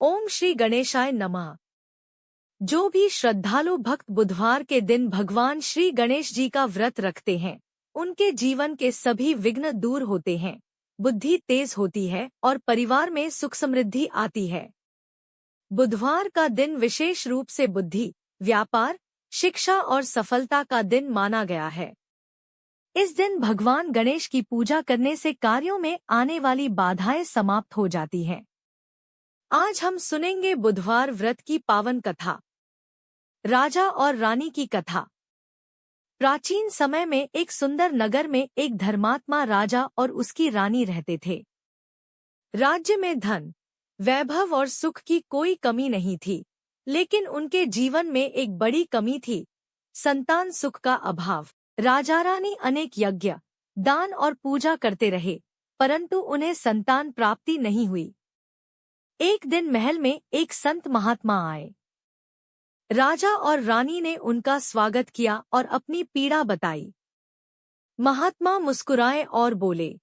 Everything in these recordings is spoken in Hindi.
ओम श्री गणेशाय नमः। जो भी श्रद्धालु भक्त बुधवार के दिन भगवान श्री गणेश जी का व्रत रखते हैं, उनके जीवन के सभी विघ्न दूर होते हैं, बुद्धि तेज होती है और परिवार में सुख समृद्धि आती है। बुधवार का दिन विशेष रूप से बुद्धि, व्यापार, शिक्षा और सफलता का दिन माना गया है। इस दिन भगवान गणेश की पूजा करने से कार्यों में आने वाली बाधाएं समाप्त हो जाती हैं। आज हम सुनेंगे बुधवार व्रत की पावन कथा। राजा और रानी की कथा। प्राचीन समय में एक सुंदर नगर में एक धर्मात्मा राजा और उसकी रानी रहते थे। राज्य में धन, वैभव और सुख की कोई कमी नहीं थी, लेकिन उनके जीवन में एक बड़ी कमी थी, संतान सुख का अभाव। राजा रानी अनेक यज्ञ, दान और पूजा करते रहे, परंतु उन्हें संतान प्राप्ति नहीं हुई। एक दिन महल में एक संत महात्मा आए। राजा और रानी ने उनका स्वागत किया और अपनी पीड़ा बताई। महात्मा मुस्कुराए और बोले,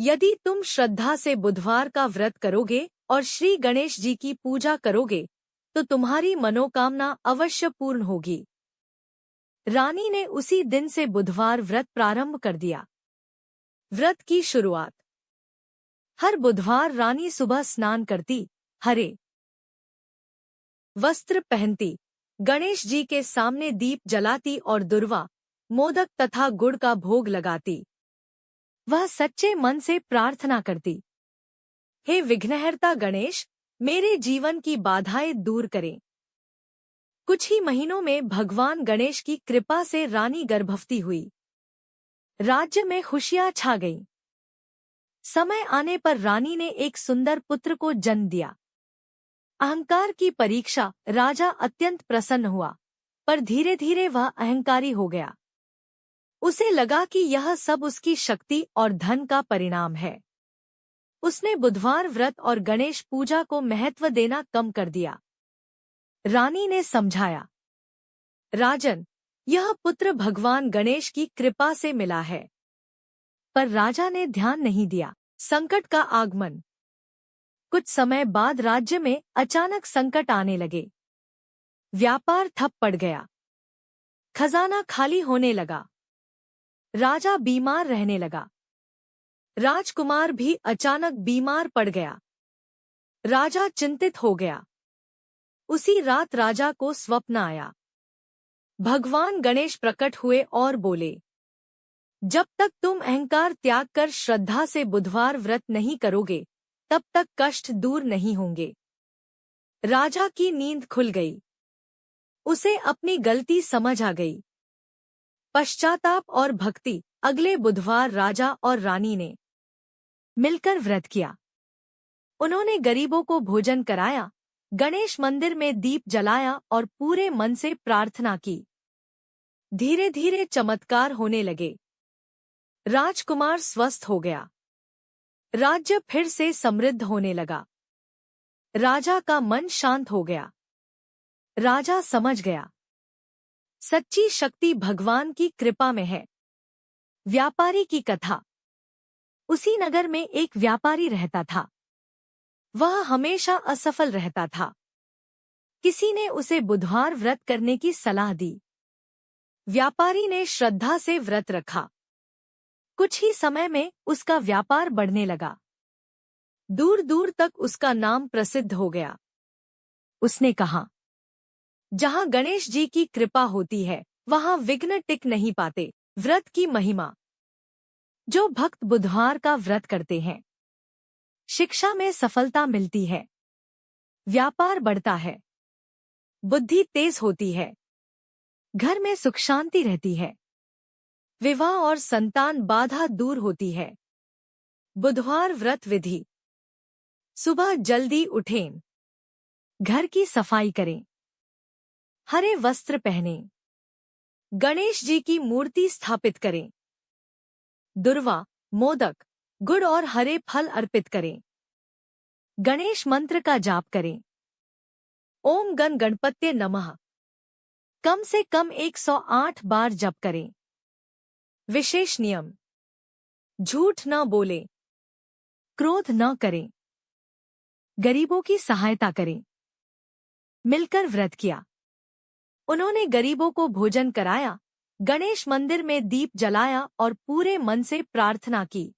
यदि तुम श्रद्धा से बुधवार का व्रत करोगे और श्री गणेश जी की पूजा करोगे, तो तुम्हारी मनोकामना अवश्य पूर्ण होगी। रानी ने उसी दिन से बुधवार व्रत प्रारंभ कर दिया। व्रत की शुरुआत। हर बुधवार रानी सुबह स्नान करती, हरे वस्त्र पहनती, गणेश जी के सामने दीप जलाती और दुर्वा, मोदक तथा गुड़ का भोग लगाती। वह सच्चे मन से प्रार्थना करती, हे विघ्नहर्ता गणेश, मेरे जीवन की बाधाएं दूर करें। कुछ ही महीनों में भगवान गणेश की कृपा से रानी गर्भवती हुई। राज्य में खुशियां छा गईं। समय आने पर रानी ने एक सुंदर पुत्र को जन्म दिया। अहंकार की परीक्षा। राजा अत्यंत प्रसन्न हुआ, पर धीरे धीरे वह अहंकारी हो गया। उसे लगा कि यह सब उसकी शक्ति और धन का परिणाम है। उसने बुधवार व्रत और गणेश पूजा को महत्व देना कम कर दिया। रानी ने समझाया, राजन, यह पुत्र भगवान गणेश की कृपा से मिला है। पर राजा ने ध्यान नहीं दिया। संकट का आगमन। कुछ समय बाद राज्य में अचानक संकट आने लगे। व्यापार ठप पड़ गया, खजाना खाली होने लगा, राजा बीमार रहने लगा, राजकुमार भी अचानक बीमार पड़ गया। राजा चिंतित हो गया। उसी रात राजा को स्वप्न आया। भगवान गणेश प्रकट हुए और बोले, जब तक तुम अहंकार त्याग कर श्रद्धा से बुधवार व्रत नहीं करोगे, तब तक कष्ट दूर नहीं होंगे। राजा की नींद खुल गई। उसे अपनी गलती समझ आ गई। पश्चाताप और भक्ति। अगले बुधवार राजा और रानी ने मिलकर व्रत किया। उन्होंने गरीबों को भोजन कराया, गणेश मंदिर में दीप जलाया और पूरे मन से प्रार्थना की। धीरे धीरे चमत्कार होने लगे। राजकुमार स्वस्थ हो गया। राज्य फिर से समृद्ध होने लगा। राजा का मन शांत हो गया। राजा समझ गया, सच्ची शक्ति भगवान की कृपा में है। व्यापारी की कथा। उसी नगर में एक व्यापारी रहता था। वह हमेशा असफल रहता था। किसी ने उसे बुधवार व्रत करने की सलाह दी। व्यापारी ने श्रद्धा से व्रत रखा। कुछ ही समय में उसका व्यापार बढ़ने लगा। दूर दूर तक उसका नाम प्रसिद्ध हो गया। उसने कहा, जहां गणेश जी की कृपा होती है, वहां विघ्न टिक नहीं पाते। व्रत की महिमा। जो भक्त बुधवार का व्रत करते हैं, शिक्षा में सफलता मिलती है, व्यापार बढ़ता है, बुद्धि तेज होती है, घर में सुख शांति रहती है, विवाह और संतान बाधा दूर होती है। बुधवार व्रत विधि। सुबह जल्दी उठें, घर की सफाई करें, हरे वस्त्र पहनें, गणेश जी की मूर्ति स्थापित करें, दुर्वा, मोदक, गुड़ और हरे फल अर्पित करें, गणेश मंत्र का जाप करें। ओम गण गणपत्ये नमः कम से कम 108 बार जप करें। विशेष नियम। झूठ न बोलें, क्रोध न करें, गरीबों की सहायता करें। मिलकर व्रत किया। उन्होंने गरीबों को भोजन कराया, गणेश मंदिर में दीप जलाया और पूरे मन से प्रार्थना की।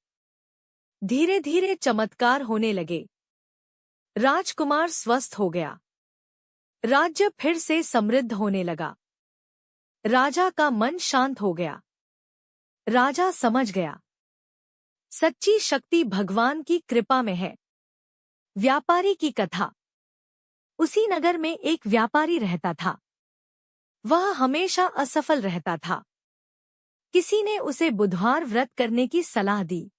धीरे धीरे चमत्कार होने लगे। राजकुमार स्वस्थ हो गया। राज्य फिर से समृद्ध होने लगा। राजा का मन शांत हो गया। राजा समझ गया, सच्ची शक्ति भगवान की कृपा में है। व्यापारी की कथा। उसी नगर में एक व्यापारी रहता था। वह हमेशा असफल रहता था। किसी ने उसे बुधवार व्रत करने की सलाह दी।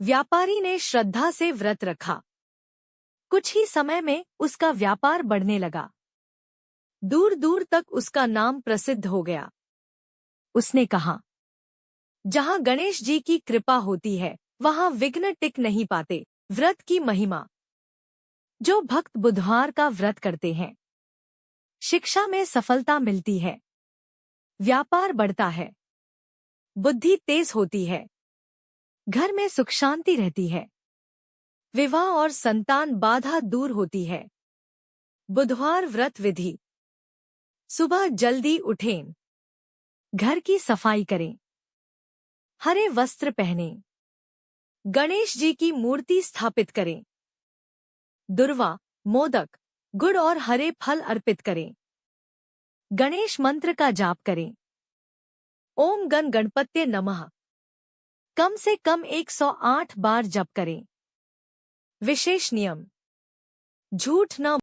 व्यापारी ने श्रद्धा से व्रत रखा। कुछ ही समय में उसका व्यापार बढ़ने लगा। दूर दूर तक उसका नाम प्रसिद्ध हो गया। उसने कहा, जहां गणेश जी की कृपा होती है वहां विघ्न टिक नहीं पाते। व्रत की महिमा। जो भक्त बुधवार का व्रत करते हैं, शिक्षा में सफलता मिलती है, व्यापार बढ़ता है, बुद्धि तेज होती है, घर में सुख शांति रहती है, विवाह और संतान बाधा दूर होती है। बुधवार व्रत विधि। सुबह जल्दी उठें। घर की सफाई करें। हरे वस्त्र पहनें। गणेश जी की मूर्ति स्थापित करें। दुर्वा, मोदक, गुड़ और हरे फल अर्पित करें। गणेश मंत्र का जाप करें। ओम गण गणपत्ये नमः कम से कम 108 बार जप करें। विशेष नियम। झूठ न